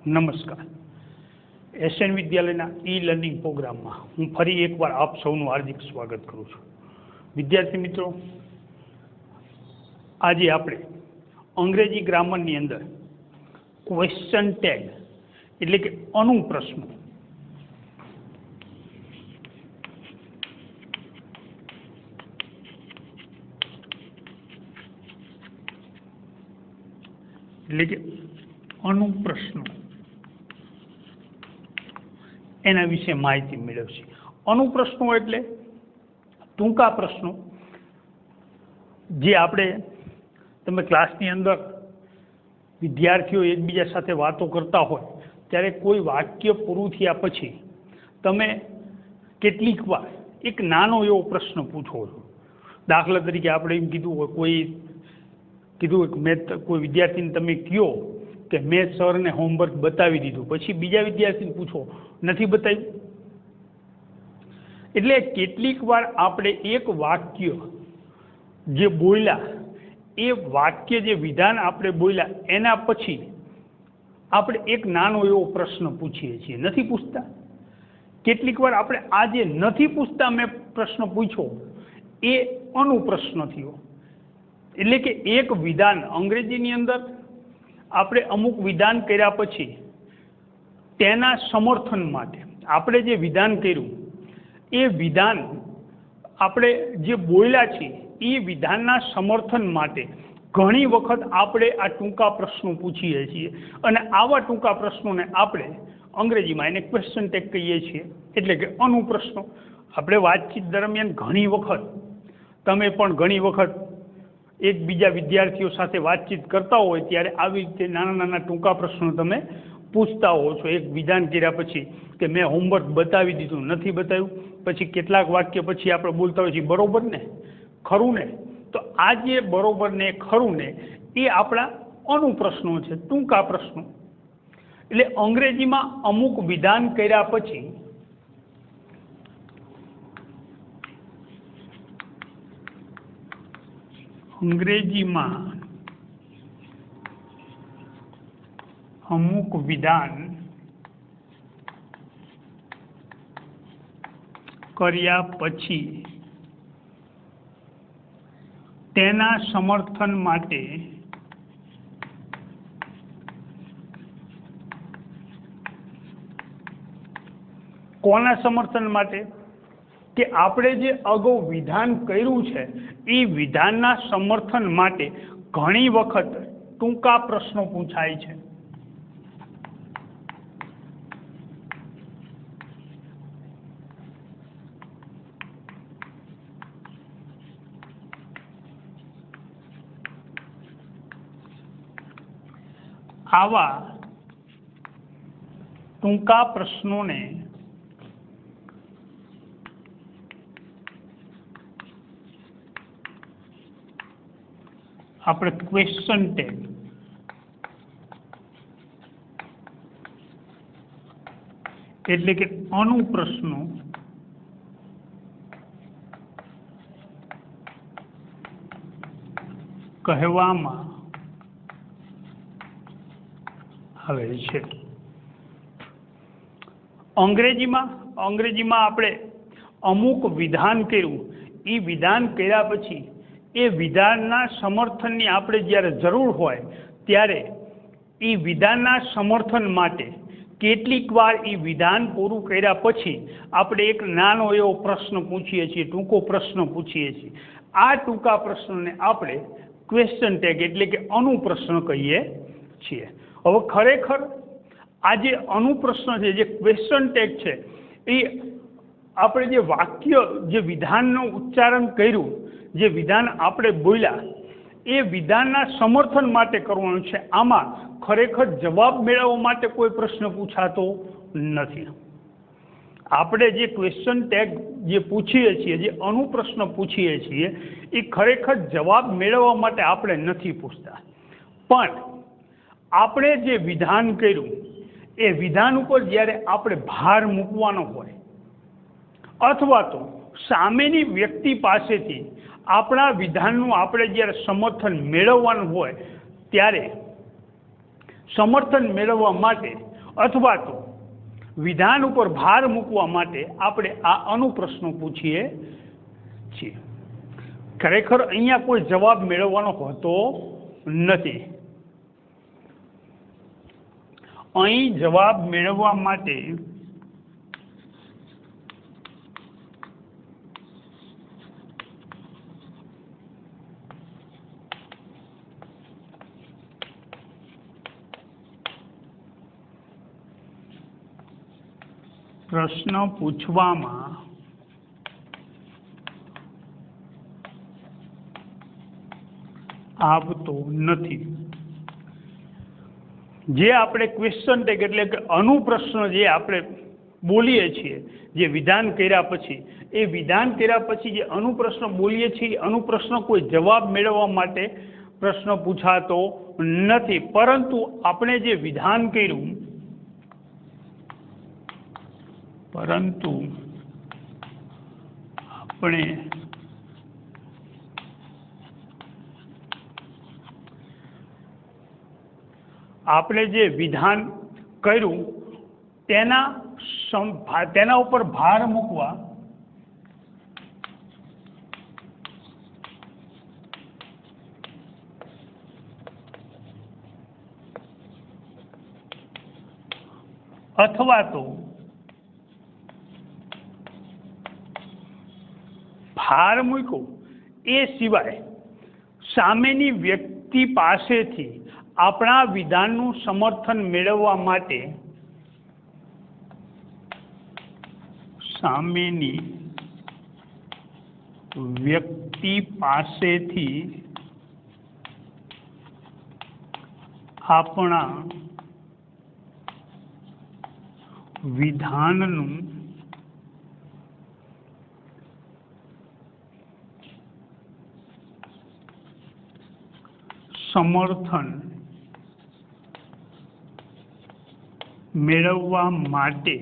નમસ્કાર. એસએન વિદ્યાલયના e learning પ્રોગ્રામમાં હું ફરી એકવાર આપ સૌનું હાર્દિક સ્વાગત કરું છું. વિદ્યાર્થી મિત્રો, આજે આપણે અંગ્રેજી ગ્રામરની અંદર ક્વેશ્ચન ટેગ એટલે કે અનુપ્રશ્નો એના વિશે માહિતી મેળવશે. અનુપ્રશ્નો એટલે ટૂંકા પ્રશ્નો જે આપણે તમે ક્લાસની અંદર વિદ્યાર્થીઓ એકબીજા સાથે વાતો કરતા હોય ત્યારે કોઈ વાક્ય પૂરું થયા પછી તમે કેટલીક વાર એક નાનો એવો પ્રશ્ન પૂછો છો. દાખલા તરીકે આપણે એમ કીધું હોય, કોઈ વિદ્યાર્થીને તમે કહો કે મેં સરને હોમવર્ક બતાવી દીધું, પછી બીજા વિદ્યાર્થીને પૂછો નથી બતાવ્યું. એટલે કેટલીક વાર આપણે એક વાક્ય જે બોલ્યા એ વાક્ય જે વિધાન આપણે બોલ્યા એના પછી આપણે એક નાનો એવો પ્રશ્ન પૂછીએ છીએ, નથી પૂછતા. કેટલીક વાર આપણે આ જે નથી પૂછતા મેં પ્રશ્ન પૂછ્યો એ અનુપ્રશ્ન થયો. એટલે કે એક વિધાન અંગ્રેજીની અંદર આપણે અમુક વિધાન કર્યા પછી તેના સમર્થન માટે આપણે જે વિધાન કર્યું એ વિધાન આપણે જે બોલ્યા છીએ એ વિધાનના સમર્થન માટે ઘણી વખત આપણે આ ટૂંકા પ્રશ્નો પૂછીએ છીએ અને આવા ટૂંકા પ્રશ્નોને આપણે અંગ્રેજીમાં એને ક્વેશ્ચન ટેગ કહીએ છીએ. એટલે કે અનુપ્રશ્નો. આપણે વાતચીત દરમિયાન ઘણી વખત તમે પણ ઘણી વખત એકબીજા વિદ્યાર્થીઓ સાથે વાતચીત કરતા હોય ત્યારે આવી રીતે નાના નાના ટૂંકા પ્રશ્નો તમે પૂછતા હો છો. એક વિધાન કર્યા પછી કે મેં હોમવર્ક બતાવી દીધું, નથી બતાવ્યું, પછી કેટલાક વાક્ય પછી આપણે બોલતા હોય છીએ બરોબર ને, ખરું ને. તો આ જે બરોબર ને ખરું ને એ આપણા અનુપ્રશ્નો છે, ટૂંકા પ્રશ્નો. એટલે અંગ્રેજીમાં અમુક વિધાન કર્યા પછી અમુક વિધાન કર્યા પછી તેના સમર્થન માટે કોના સમર્થન માટે? કે આપણે જે અગાઉ વિધાન કર્યું છે એ વિધાનના સમર્થન માટે ઘણી વખત ટૂંકા પ્રશ્નો પૂછાય છે. આવા ટૂંકા પ્રશ્નોને આપણે ક્વેશ્ચન ટેગ એટલે કે અનુપ્રશ્નો કહેવામાં આવે છે. અંગ્રેજીમાં આપણે અમુક વિધાન કર્યું, એ વિધાન કર્યા પછી એ વિધાનના સમર્થનની આપણે જ્યારે જરૂર હોય ત્યારે એ વિધાનના સમર્થન માટે કેટલીક વાર એ વિધાન પૂરું કર્યા પછી આપણે એક નાનો એવો પ્રશ્ન પૂછીએ છીએ, ટૂંકો પ્રશ્ન પૂછીએ છીએ. આ ટૂંકા પ્રશ્નને આપણે ક્વેશ્ચન ટેગ એટલે કે અનુપ્રશ્ન કહીએ છીએ. હવે ખરેખર આ જે અનુપ્રશ્ન છે, જે ક્વેશ્ચન ટેગ છે, એ આપણે જે વાક્ય જે વિધાનનું ઉચ્ચારણ કર્યું, જે વિધાન આપણે બોલ્યા એ વિધાનના સમર્થન માટે કરવાનું છે. આમાં ખરેખર જવાબ મેળવવા માટે કોઈ પ્રશ્ન પૂછાતો નથી. આપણે જે ક્વેશ્ચન ટેગ જે પૂછીએ છીએ, જે અનુપ્રશ્ન પૂછીએ છીએ એ ખરેખર જવાબ મેળવવા માટે આપણે નથી પૂછતા, પણ આપણે જે વિધાન કર્યું એ વિધાન ઉપર જ્યારે આપણે ભાર મૂકવાનો હોય અથવા તો સામેની વ્યક્તિ પાસેથી આપણા વિધાનનું આપણે જ્યારે સમર્થન મેળવવાનું હોય ત્યારે સમર્થન મેળવવા માટે અથવા તો વિધાન ઉપર ભાર મૂકવા માટે આપણે આ અનુપ્રશ્નો પૂછીએ છીએ। ખરેખર અહીંયા કોઈ જવાબ મેળવવાનો હોતો નથી। અહીં જવાબ મેળવવા માટે પ્રશ્ન પૂછવામાં આવતો નથી। જે આપણે ક્વેશ્ચન ટેગ એટલે કે અનુપ્રશ્ન જે આપણે બોલીએ છીએ, જે વિધાન કર્યા પછી, એ વિધાન કર્યા પછી જે અનુપ્રશ્ન બોલીએ છીએ, અનુપ્રશ્ન કોઈ જવાબ મેળવવા માટે પ્રશ્ન પૂછાતો નથી, પરંતુ આપણે જે વિધાન કર્યું, પરંતુ આપણે જે વિધાન કર્યું તેના ઉપર ભાર મૂકવા અથવા તો ભાર મૂક્યો એ સિવાય સામેની વ્યક્તિ પાસેથી આપણા વિધાનનું સમર્થન મેળવવા માટે સામેની વ્યક્તિ પાસેથી આપણા વિધાનનું સમર્થન મેળવવા માટે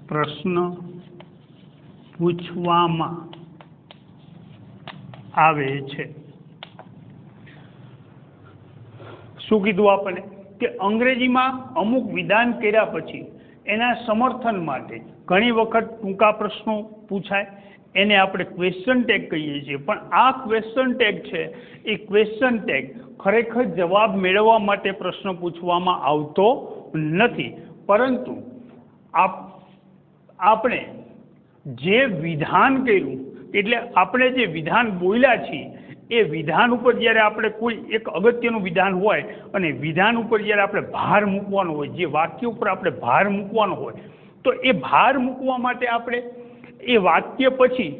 પ્રશ્ન પૂછવામાં આવે છે। શું કીધું આપણે કે અંગ્રેજીમાં અમુક વિધાન કર્યા પછી એના સમર્થન માટે ઘણી વખત ટૂંકા પ્રશ્નો પૂછાય, એને આપણે ક્વેશ્ચન ટેગ કહીએ છીએ। પણ આ ક્વેશ્ચન ટેગ છે એ ક્વેશ્ચન ટેગ ખરેખર જવાબ મેળવવા માટે પ્રશ્ન પૂછવામાં આવતો નથી, પરંતુ આપણે જે વિધાન કર્યું એટલે આપણે જે વિધાન બોલ્યા છીએ એ વિધાન ઉપર જ્યારે આપણે કોઈ એક અગત્યનું વિધાન હોય અને વિધાન ઉપર જ્યારે આપણે ભાર મૂકવાનો હોય, જે વાક્ય ઉપર આપણે ભાર મૂકવાનો હોય, તો એ ભાર મૂકવા માટે આપણે એ વાક્ય પછી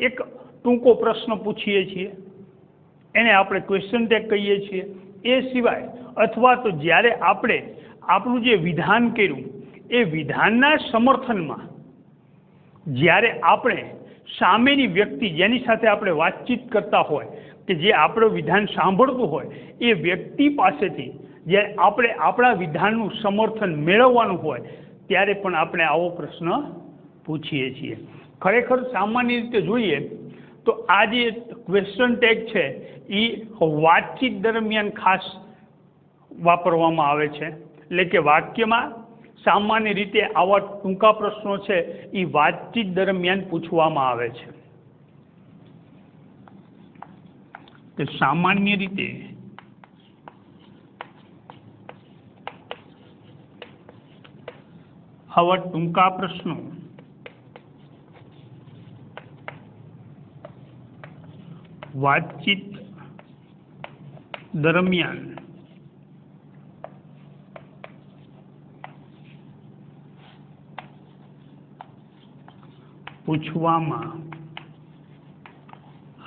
એક ટૂંકો પ્રશ્ન પૂછીએ છીએ, એને આપણે ક્વેશ્ચન ટેગ કહીએ છીએ। એ સિવાય અથવા તો જ્યારે આપણે આપણું જે વિધાન કર્યું એ વિધાનના સમર્થનમાં જ્યારે આપણે સામેની વ્યક્તિ જેની સાથે આપણે વાતચીત કરતા હોય કે જે આપણું વિધાન સાંભળતું હોય એ વ્યક્તિ પાસેથી જ્યારે આપણે આપણા વિધાનનું સમર્થન મેળવવાનું હોય ત્યારે પણ આપણે આવો પ્રશ્ન પૂછીએ છીએ। ખરેખર સામાન્ય રીતે જોઈએ તો આ જે ક્વેશ્ચન ટેગ છે એ વાતચીત દરમિયાન ખાસ વાપરવામાં આવે છે, એટલે કે વાક્યમાં સામાન્ય રીતે આવા ટૂંકા પ્રશ્નો છે એ વાતચીત દરમિયાન પૂછવામાં આવે છે। કે સામાન્ય રીતે આવા ટૂંકા પ્રશ્નો વાતચીત દરમિયાન પૂછવામાં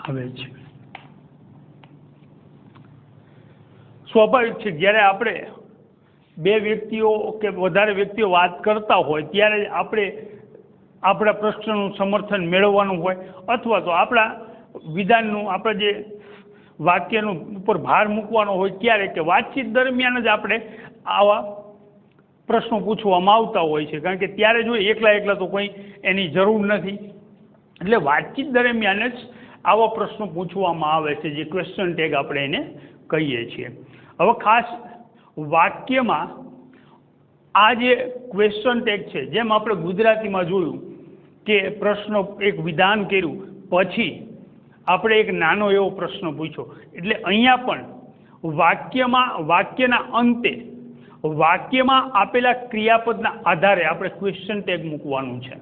આવે છે। સ્વાભાવિક છે જ્યારે આપણે બે વ્યક્તિઓ કે વધારે વ્યક્તિઓ વાત કરતા હોય ત્યારે આપણે આપણા પ્રશ્નનું સમર્થન મેળવવાનું હોય અથવા તો આપણા વિધાનનું આપણે જે વાક્યનું ઉપર ભાર મૂકવાનો હોય ત્યારે કે વાતચીત દરમિયાન જ આપણે આવા પ્રશ્નો પૂછવામાં આવતા હોય છે, કારણ કે ત્યારે જો એકલા તો કોઈ એની જરૂર નથી, એટલે વાતચીત દરમિયાન જ આવા પ્રશ્નો પૂછવામાં આવે છે, જે ક્વેશ્ચન ટેગ આપણે એને કહીએ છીએ। હવે ખાસ વાક્યમાં આ જે ક્વેશ્ચન ટેગ છે, જેમ આપણે ગુજરાતીમાં જોયું કે પ્રશ્ન એક વિધાન કર્યું પછી આપણે એક નાનો એવો પ્રશ્ન પૂછ્યો, એટલે અહીંયા પણ વાક્યના અંતે વાક્યમાં આપેલા ક્રિયાપદના આધારે આપણે ક્વેશ્ચન ટેગ મૂકવાનું છે।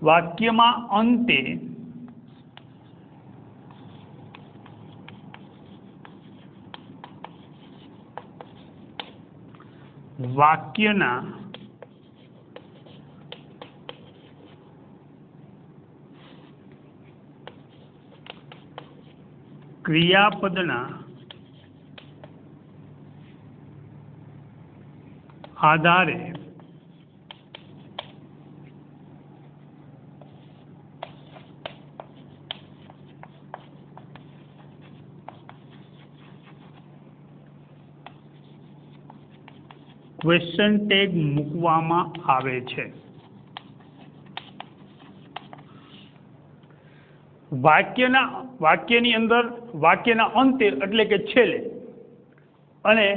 વાક્યમાં અંતે વાક્યના ક્રિયાપદના આધારે ક્વેશ્ચન ટેગ મૂકવામાં આવે છે। વાક્યની અંદર વાક્યના અંતે એટલે કે છેલ્લે, અને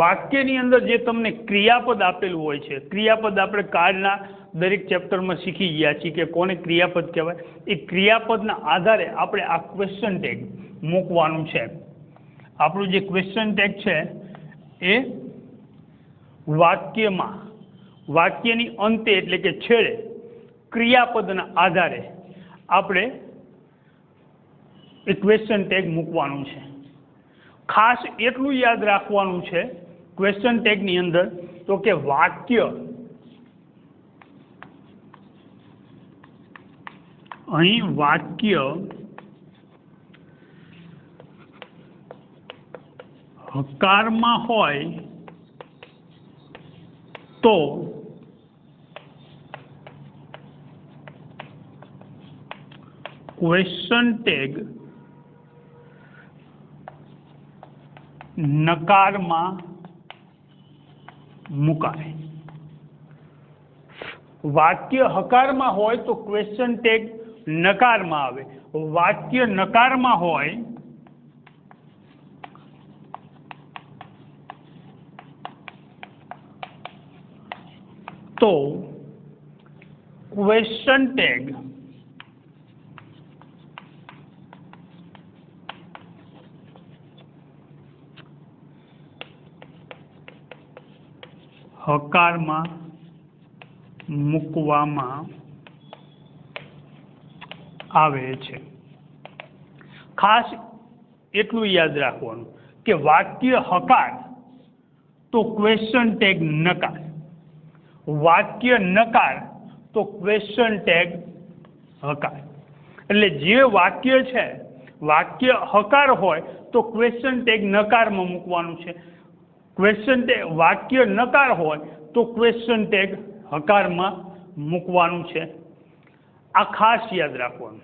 વાક્યની અંદર જે તમને ક્રિયાપદ આપેલું હોય છે, ક્રિયાપદ આપણે કાલના દરેક ચેપ્ટરમાં શીખી ગયા છીએ કે કોને ક્રિયાપદ કહેવાય, એ ક્રિયાપદના આધારે આપણે આ ક્વેશ્ચન ટેગ મૂકવાનું છે। આપણું જે ક્વેશ્ચન ટેગ છે એ વાક્યની અંતે એટલે કે છેડે ક્રિયાપદના આધારે આપણે એ ક્વેશ્ચન ટેગ મૂકવાનું છે। ખાસ એટલું યાદ રાખવાનું છે ક્વેશ્ચન ટેગની અંદર તો કે વાક્ય અહીં વાક્ય હકારમાં હોય તો ક્વેશ્ચન ટેગ નકારમાં મુકાય। વાક્ય હકારમાં હોય તો ક્વેશ્ચન ટેગ નકારમાં આવે, વાક્ય નકારમાં હોય તો ક્વેશ્ચન ટેગ હકારમાં મૂકવામાં આવે છે। ખાસ એટલું યાદ રાખવાનું કે વાક્ય હકાર તો ક્વેશ્ચન ટેગ નકાર, વાક્ય નકાર તો ક્વેશ્ચન ટેગ હકાર। એટલે જે વાક્ય છે વાક્ય હકાર હોય તો ક્વેશ્ચન ટેગ નકારમાં મૂકવાનું છે, ક્વેશ્ચન ટેગ વાક્ય નકાર હોય તો ક્વેશ્ચન ટેગ હકારમાં મૂકવાનું છે। આ ખાસ યાદ રાખવાનું,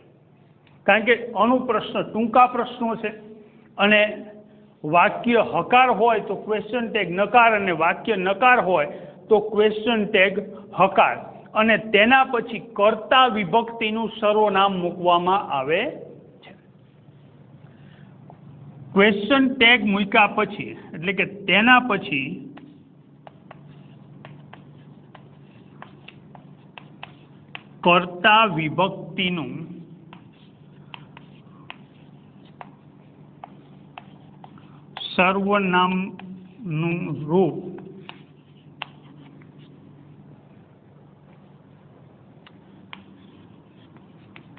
કારણ કે અનુપ્રશ્ન ટૂંકા પ્રશ્નો છે અને વાક્ય હકાર હોય તો ક્વેશ્ચન ટેગ નકાર અને વાક્ય નકાર હોય તો ક્વેશ્ચન ટેગ હકાર, અને તેના પછી કર્તા વિભક્તિનું સર્વનામ મૂકવામાં આવે છે। ક્વેશ્ચન ટેગ મૂક્યા પછી એટલે કે તેના પછી કર્તા વિભક્તિનું સર્વનામનું રૂપ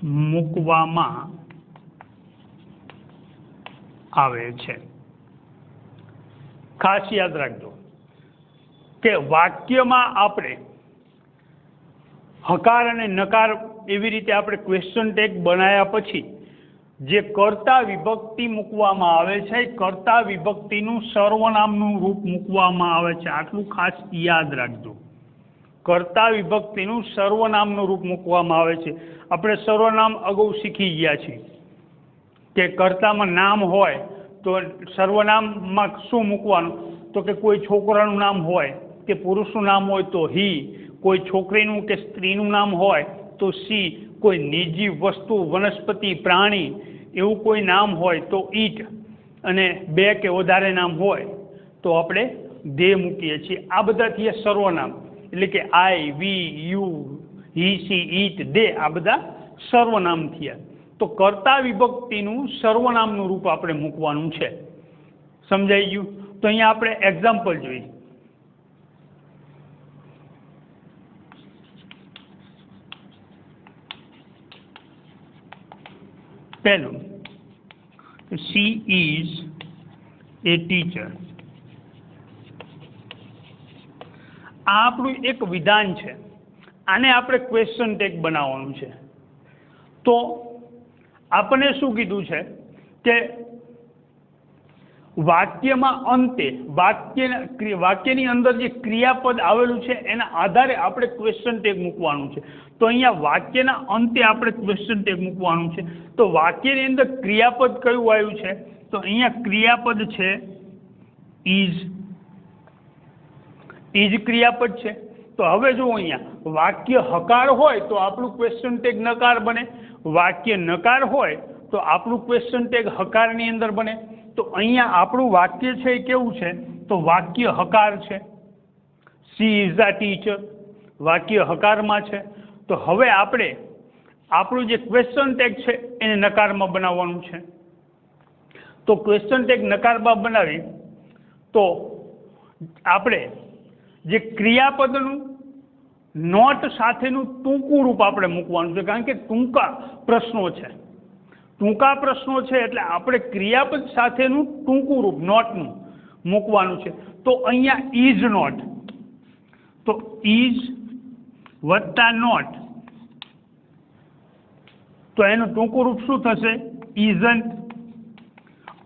મૂકવામાં આવે છે। ખાસ યાદ રાખજો કે વાક્યમાં આપણે હકાર અને નકાર એવી રીતે આપણે ક્વેશ્ચન ટેગ બનાવ્યા પછી જે કર્તા વિભક્તિ મૂકવામાં આવે છે, કર્તા વિભક્તિનું સર્વનામનું રૂપ મૂકવામાં આવે છે। આટલું ખાસ યાદ રાખજો, કર્તા વિભક્તિનું સર્વનામનું રૂપ મૂકવામાં આવે છે। આપણે સર્વનામ અગાઉ શીખી ગયા છીએ કે કર્તામાં નામ હોય તો સર્વનામમાં શું મૂકવાનું, તો કે કોઈ છોકરાનું નામ હોય કે પુરુષનું નામ હોય તો હી, કોઈ છોકરીનું કે સ્ત્રીનું નામ હોય તો સી, કોઈ નિજી વસ્તુ વનસ્પતિ પ્રાણી એવું કોઈ નામ હોય તો ઈટ, અને 2 કે વધારે નામ હોય તો આપણે દે મૂકીએ છીએ. આ બધા થયા સર્વનામ, એટલે કે આઈ, વી, યુ, હી, સી, ઈટ, દે, આ બધા સર્વનામ થયા. તો કર્તા વિભક્તિનું સર્વનામનું રૂપ આપણે મૂકવાનું છે. સમજાઈ ગયું? તો અહીંયા આપણે એક્ઝામ્પલ જોઈએ. પહેલું, she is a teacher. આ આપણું એક વિધાન છે. આને આપણે ક્વેશ્ચન ટેગ બનાવવાનું છે. તો આપણે શું કીધું છે કે વાક્યમાં અંતે વાક્યની અંદર જે ક્રિયાપદ આવેલું છે એના આધારે આપણે ક્વેશ્ચન ટેગ મૂકવાનું છે. તો અહીંયા વાક્યના અંતે આપણે ક્વેશ્ચન ટેગ મૂકવાનું છે. તો વાક્યની અંદર ક્રિયાપદ કયું આવ્યું છે? તો અહીંયા ક્રિયાપદ છે ઇઝ ક્રિયાપદ છે. તો હવે જો અહીંયા વાક્ય હકાર હોય તો આપણું ક્વેશ્ચન ટેગ નકાર બને, વાક્ય નકાર હોય તો આપણું ક્વેશ્ચન ટેગ હકારની અંદર બને. તો અહીંયા આપણું વાક્ય છે એ કેવું છે? તો વાક્ય હકાર છે. સી ઇઝ અ ટીચર, વાક્ય હકારમાં છે. તો હવે આપણે આપણું જે ક્વેશ્ચન ટેગ છે એને નકારમાં બનાવવાનું છે. તો ક્વેશ્ચન ટેગ નકારમાં બનાવી તો આપણે જે ક્રિયાપદનું નોટ સાથેનું ટૂંકું રૂપ આપણે મૂકવાનું છે, કારણ કે ટૂંકા પ્રશ્નો છે. ટૂંકા પ્રશ્નો છે એટલે આપણે ક્રિયાપદ સાથેનું ટૂંકું રૂપ નોટનું મૂકવાનું છે. તો અહીંયા ઇઝ નોટ, તો ઇઝ વત્તા નોટ, તો એનું ટૂંકું રૂપ શું થશે? ઇઝન્ટ.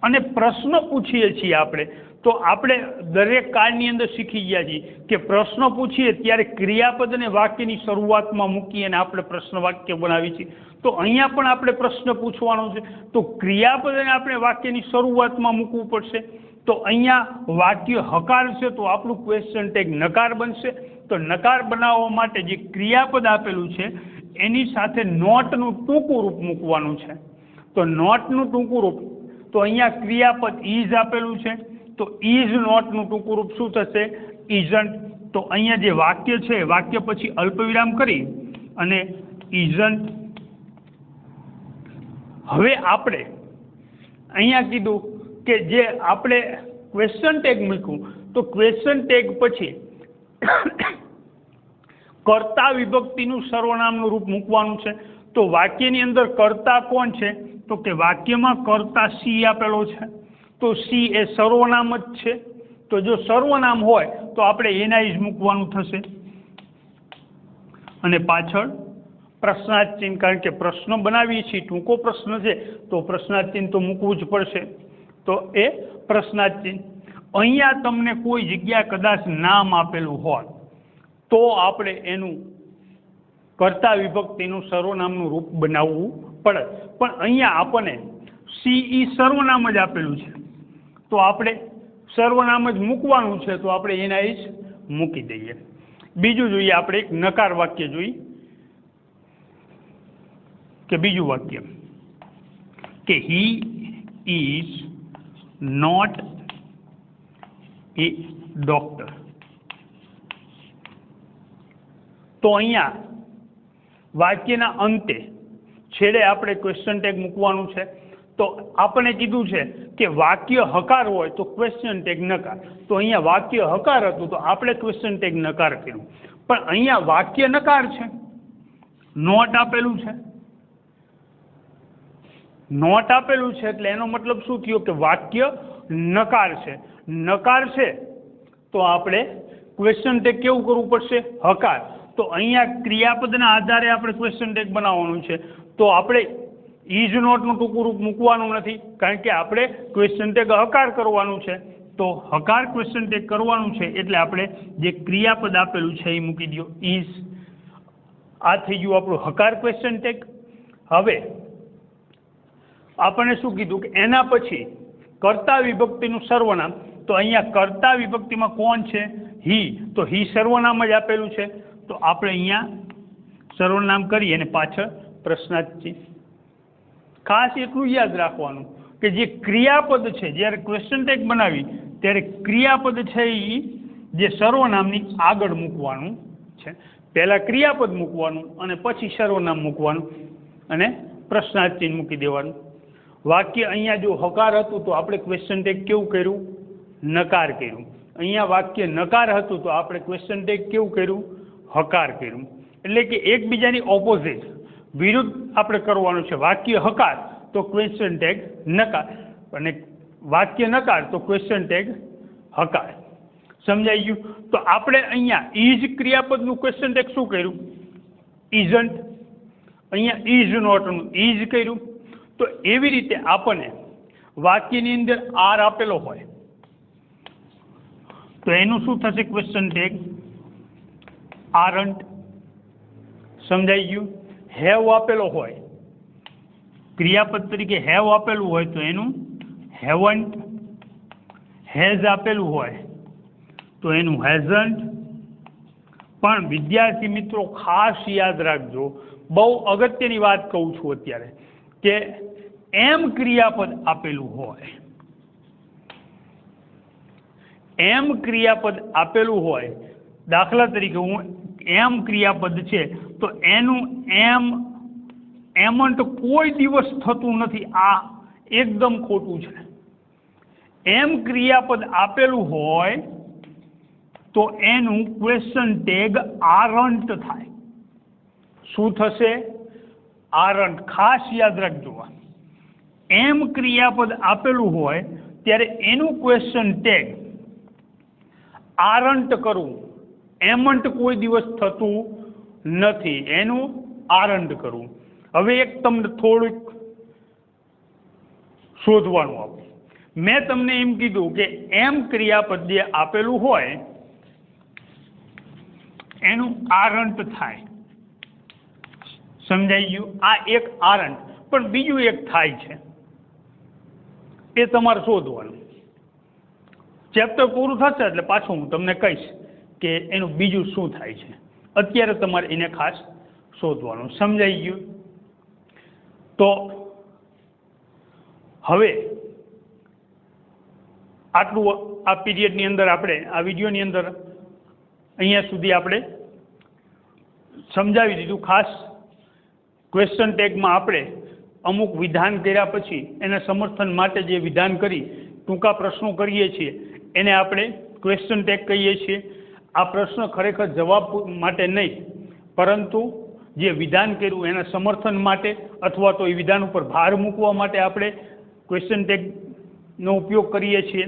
અને પ્રશ્ન પૂછીએ છીએ આપણે, તો આપણે દરેક કાળની અંદર શીખી ગયા છીએ કે પ્રશ્ન પૂછીએ ત્યારે ક્રિયાપદને વાક્યની શરૂઆતમાં મૂકી અને આપણે પ્રશ્ન વાક્ય બનાવીએ છીએ. તો અહીંયા પણ આપણે પ્રશ્ન પૂછવાનો છે, તો ક્રિયાપદને આપણે વાક્યની શરૂઆતમાં મૂકવું પડશે. તો અહીંયા વાક્ય હકાર છે તો આપણું ક્વેશ્ચન ટેગ નકાર બનશે. તો નકાર બનાવવા માટે જે ક્રિયાપદ આપેલું છે એની સાથે નોટનું ટૂંકું રૂપ મૂકવાનું છે. તો નોટનું ટૂંકું રૂપ, તો અહીંયા ક્રિયાપદ ઇઝ આપેલું છે, તો ઇઝ નોટનું ટૂંકું રૂપ શું થશે? ઇઝન્ટ. તો અહીંયા જે વાક્ય છે વાક્ય પછી અલ્પવિરામ કરી અને ઇઝન્ટ. હવે આપણે અહીંયા કીધું કે જે આપણે ક્વેશ્ચન ટેગ મૂક્યું, તો ક્વેશ્ચન ટેગ પછી કર્તા વિભક્તિનું સર્વનામનું રૂપ મૂકવાનું છે. તો વાક્યની અંદર કર્તા કોણ છે? તો કે વાક્યમાં કર્તા સી આપેલો છે. તો સી એ સર્વનામ જ છે. તો જો સર્વનામ હોય તો આપણે એના જ મૂકવાનું થશે. અને પાછળ પ્રશ્નાર્થ ચિહ્ન, કારણ કે પ્રશ્ન બનાવીએ છીએ, ટૂંકો પ્રશ્ન છે તો પ્રશ્નાર્થ ચિહ્ન તો મૂકવું જ પડશે. તો એ પ્રશ્નાર્થ ચિહ્ન. અહીંયા તમને કોઈ જગ્યા કદાચ નામ આપેલું હોય તો આપણે એનું કર્તા વિભક્તિનું સર્વનામનું રૂપ બનાવવું પડે. પણ અહીંયા આપણને સી સર્વનામ જ આપેલું છે તો આપણે સર્વનામ જ મૂકવાનું છે, તો આપણે એના જ મૂકી દઈએ. બીજું જોઈએ આપણે એક નકાર વાક્ય જોઈએ કે બીજું વાક્ય કે he is not a doctor. તો અહીંયા વાક્યના અંતે છેડે આપણે ક્વેશ્ચન ટેગ મૂકવાનું છે. તો આપણે કીધું છે કે વાક્ય હકાર હોય તો ક્વેશ્ચન ટેગ નકાર. તો અહીંયા વાક્ય હકાર હતું તો આપણે ક્વેશ્ચન ટેગ નકાર કર્યું. પણ અહીંયા વાક્ય નકાર છે, નોટ આપેલું છે, નોટ આપેલું છે એટલે એનો મતલબ શું થયો કે વાક્ય નકાર છે. નકાર છે તો આપણે ક્વેશ્ચન ટેગ કેવું કરવું પડશે? હકાર. તો અહીંયા ક્રિયાપદના આધારે આપણે ક્વેશ્ચન ટેગ બનાવવાનું છે. તો આપણે ઇઝ નોટનું ટૂંકું રૂપ મૂકવાનું નથી, કારણ કે આપણે ક્વેશ્ચન ટેગ હકાર કરવાનું છે. તો હકાર ક્વેશ્ચન ટેગ કરવાનું છે એટલે આપણે જે ક્રિયાપદ આપેલું છે એ મૂકી દો, ઇઝ. આ થઈ ગયું આપણું હકાર ક્વેશ્ચન ટેગ. હવે આપણને શું કીધું કે એના પછી કર્તા વિભક્તિનું સર્વનામ. તો અહીંયા કર્તા વિભક્તિમાં કોણ છે? હી. તો હી સર્વનામ જ આપેલું છે તો આપણે અહીંયા સર્વનામ કરી અને પાછળ પ્રશ્નાર્થ ચિહ્ન. ખાસ એટલું યાદ રાખવાનું કે જે ક્રિયાપદ છે, જ્યારે ક્વેશ્ચન ટેગ બનાવી ત્યારે ક્રિયાપદ છે એ જે સર્વનામની આગળ મૂકવાનું છે. પહેલાં ક્રિયાપદ મૂકવાનું અને પછી સર્વનામ મૂકવાનું અને પ્રશ્નાર્થ ચિહ્ન મૂકી દેવાનું. વાક્ય અહીંયા જો હકાર હતું તો આપણે ક્વેશ્ચન ટેગ કેવું કર્યું? નકાર કર્યું. અહીંયા વાક્ય નકાર હતું તો આપણે ક્વેશ્ચન ટેગ કેવું કર્યું? હકાર કર્યું. એટલે કે એકબીજાની ઓપોઝિટ વિરુદ્ધ આપણે કરવાનું છે. વાક્ય હકાર તો ક્વેશ્ચન ટેગ નકાર, અને વાક્ય નકાર તો ક્વેશ્ચન ટેગ હકાર. સમજાઈ ગયું? તો આપણે અહીંયા ઇઝ ક્રિયાપદનું ક્વેશ્ચન ટેગ શું કર્યું? ઇઝન્ટ. અહીંયા ઇઝ નોટનું ઇઝ કર્યું. તો એવી રીતે આપણને વાક્યની અંદર આર આપેલો હોય તો એનું શું થશે? Question tag aren't. સમજાઈ ગયું? હેવ આપેલો હોય, ક્રિયાપદ તરીકે હેવ આપેલું હોય તો એનું હેવન્ટ. હેઝ આપેલું હોય તો એનું હેઝન્ટ. પણ વિદ્યાર્થી મિત્રો ખાસ યાદ રાખજો, બહુ અગત્યની વાત કહું છું અત્યારે, કે એમ ક્રિયાપદ આપેલું હોય, એમ ક્રિયાપદ આપેલું હોય, દાખલા તરીકે હું એમ ક્રિયાપદ છે તો એનું એમન્ટ કોઈ દિવસ થતું નથી. આ એકદમ ખોટું છે. એમ ક્રિયાપદ આપેલું હોય તો એનું ક્વેશ્ચન ટેગ આરન્ટ થાય. શું થશે? આરન્ટ. ખાસ યાદ રાખજો. એમ ક્રિયાપદ આપેલું હોય ત્યારે એનું ક્વેશ્ચન ટેગ આરન્ટ કરવું. એમન્ટ કોઈ દિવસ થતું નથી, એનું આરન્ટ કરવું. હવે એક તમને થોડુંક શોધવાનું આપું. મેં તમને એમ કીધું કે એમ ક્રિયાપદ જે આપેલું હોય એનું આરન્ટ થાય. સમજાઈ ગયું? આ એક આરન્ટ. પણ બીજું એક થાય છે, એ તમારે શોધવાનું. ચેપ્ટર પૂરું થશે એટલે પાછું હું તમને કહીશ કે એનું બીજું શું થાય છે. અત્યારે તમારે એને ખાસ શોધવાનું. સમજાઈ ગયું? તો હવે આટલું આ પીરિયડની અંદર આપણે આ વિડીયોની અંદર અહીંયા સુધી આપણે સમજાવી દીધું. ખાસ ક્વેશ્ચન ટેગમાં આપણે અમુક વિધાન કર્યા પછી એના સમર્થન માટે જે વિધાન કરી ટૂંકા પ્રશ્નો કરીએ છીએ એને આપણે ક્વેશ્ચન ટેગ કહીએ છીએ. આ પ્રશ્ન ખરેખર જવાબ માટે નહીં, પરંતુ જે વિધાન કર્યું એના સમર્થન માટે અથવા તો એ વિધાન ઉપર ભાર મૂકવા માટે આપણે ક્વેશ્ચન ટેગનો ઉપયોગ કરીએ છીએ.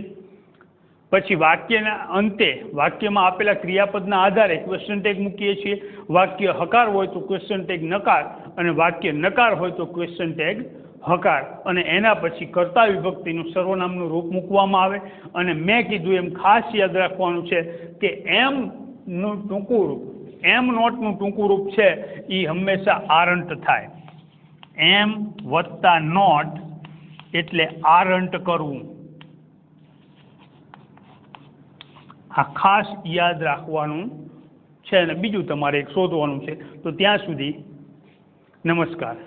પછી વાક્યના અંતે વાક્યમાં આપેલા ક્રિયાપદના આધારે ક્વેશ્ચન ટેગ મૂકીએ છીએ. વાક્ય હકાર હોય તો ક્વેશ્ચન ટેગ નકાર, અને વાક્ય નકાર હોય તો ક્વેશ્ચન ટેગ હકાર, અને એના પછી કર્તા વિભક્તિનું સર્વનામનું રૂપ મૂકવામાં આવે. અને મેં કીધું એમ ખાસ યાદ રાખવાનું છે કે એમનું ટૂંકું રૂપ, એમ નોટનું ટૂંકું રૂપ છે એ હંમેશા આરન્ટ થાય. એમ વત્તા નોટ એટલે આરન્ટ કરવું. આ ખાસ યાદ રાખવાનું છે. અને બીજું તમારે એક શોધવાનું છે. તો ત્યાં સુધી નમસ્કાર.